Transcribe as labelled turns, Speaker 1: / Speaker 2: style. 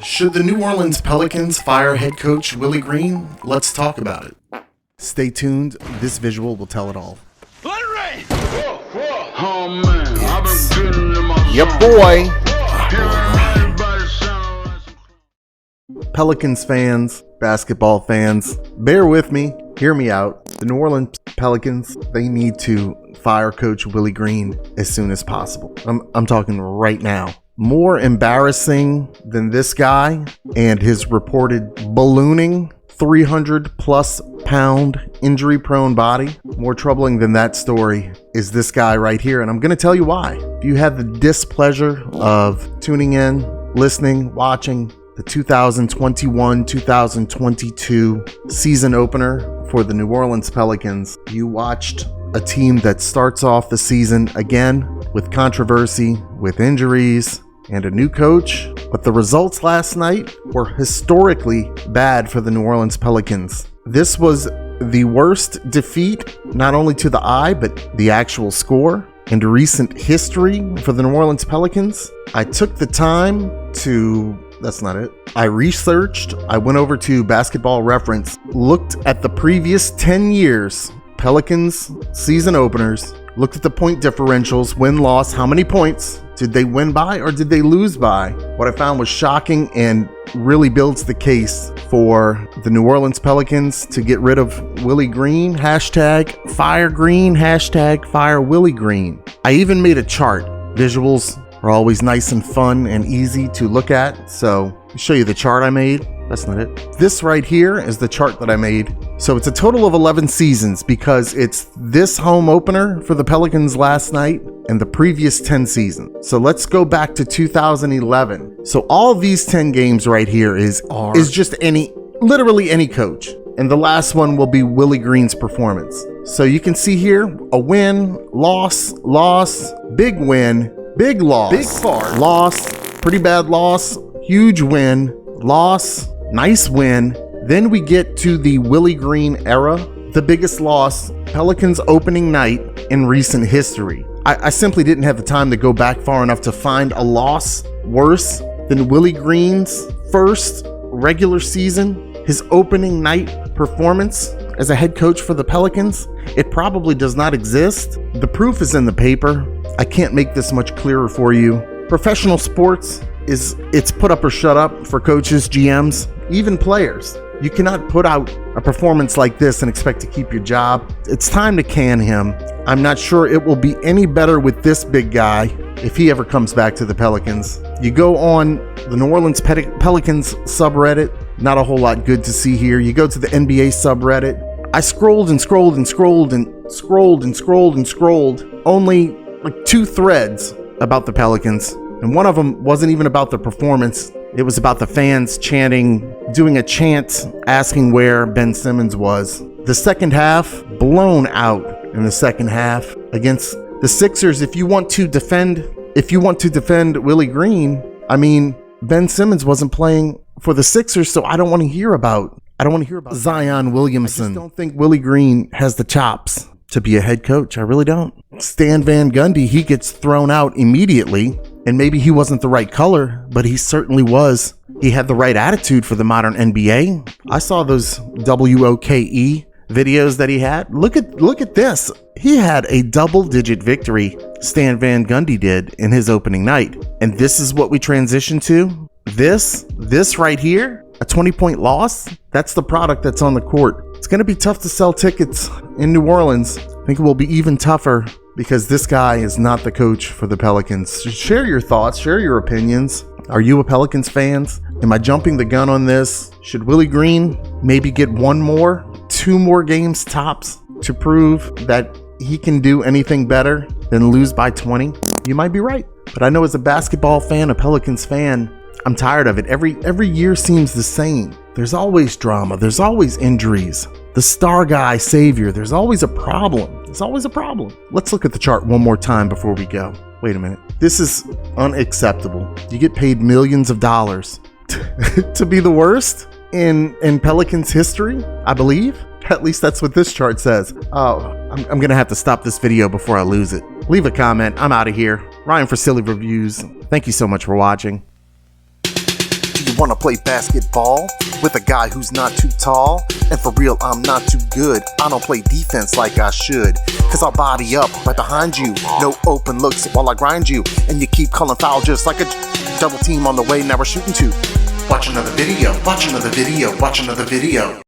Speaker 1: Should the New Orleans Pelicans fire head coach Willie Green? Let's talk about it. Stay tuned. This visual will tell it all.
Speaker 2: Oh man, I've been getting in my
Speaker 3: Yep, boy.
Speaker 1: Pelicans fans, basketball fans, bear with me. Hear me out. The New Orleans Pelicans, they need to fire coach Willie Green as soon as possible. I'm talking right now. More embarrassing than this guy and his reported ballooning 300 plus pound injury prone body. More troubling than that story is this guy right here. And I'm going to tell you why. If you had the displeasure of tuning in, listening, watching the 2021-2022 season opener for the New Orleans Pelicans, you watched a team that starts off the season again with controversy, with injuries, and a new coach. But the results last night were historically bad for the New Orleans Pelicans. This was the worst defeat, not only to the eye, but the actual score in recent history for the New Orleans Pelicans. I took the time to... That's not it. I researched. I went over to Basketball Reference, looked at the previous 10 years Pelicans season openers, looked at the point differentials, win-loss, how many points did they win by or did they lose by? What I found was shocking and really builds the case for the New Orleans Pelicans to get rid of Willie Green. Hashtag fire Green, hashtag fire Willie Green. I even made a chart. Visuals are always nice and fun and easy to look at. So I'll show you the chart I made. That's not it. This right here is the chart that I made. So it's a total of 11 seasons because it's this home opener for the Pelicans last night and the previous 10 seasons. So let's go back to 2011. So all of these 10 games right here is just literally any coach. And the last one will be Willie Green's performance. So you can see here a win, loss, big win, big loss, big fart, loss, pretty bad loss, huge win, loss, nice win. Then we get to the Willie Green era, the biggest loss, Pelicans opening night in recent history. I simply didn't have the time to go back far enough to find a loss worse than Willie Green's first regular season, his opening night performance as a head coach for the Pelicans. It probably does not exist. The proof is in the paper. I can't make this much clearer for you. Professional sports it's put up or shut up for coaches, GMs, even players. You cannot put out a performance like this and expect to keep your job. It's time to can him. I'm not sure it will be any better with this big guy if he ever comes back to the Pelicans. You go on the New Orleans Pelicans subreddit, not a whole lot good to see here. You go to the NBA subreddit. I scrolled and scrolled and scrolled and scrolled and scrolled and scrolled. Only like 2 threads about the Pelicans. And one of them wasn't even about the performance. It was about the fans chanting, doing a chant, asking where Ben Simmons was. The second half, blown out in the second half against the Sixers. If you want to defend Willie Green, I mean, Ben Simmons wasn't playing for the Sixers, so I don't want to hear about Zion Williamson. I just don't think Willie Green has the chops to be a head coach. I really don't. Stan Van Gundy, he gets thrown out immediately. And maybe he wasn't the right color, but he certainly was. He had the right attitude for the modern NBA. I saw those WOKE videos that he had. Look at this. He had a double-digit victory, Stan Van Gundy did, in his opening night. And this is what we transition to. This right here, a 20-point loss. That's the product that's on the court. It's going to be tough to sell tickets in New Orleans. I think it will be even tougher because this guy is not the coach for the Pelicans. Share your thoughts, share your opinions. Are you a Pelicans fan? Am I jumping the gun on this? Should Willie Green maybe get 2 more games tops to prove that he can do anything better than lose by 20? You might be right. But I know as a basketball fan, a Pelicans fan, I'm tired of it. Every year seems the same. There's always drama. There's always injuries. The star guy savior. There's always a problem. Let's look at the chart one more time before we go. Wait a minute. This is unacceptable. You get paid millions of dollars to be the worst in Pelicans history, I believe. At least that's what this chart says. Oh, I'm going to have to stop this video before I lose it. Leave a comment. I'm out of here. Ryan for Silly Reviews. Thank you so much for watching. You wanna play basketball with a guy who's not too tall? And for real, I'm not too good. I don't play defense like I should, cause I'll body up right behind you. No open looks while I grind you, and you keep calling foul just like a double team on the way. Now we're shooting two. Watch another video, watch another video, watch another video.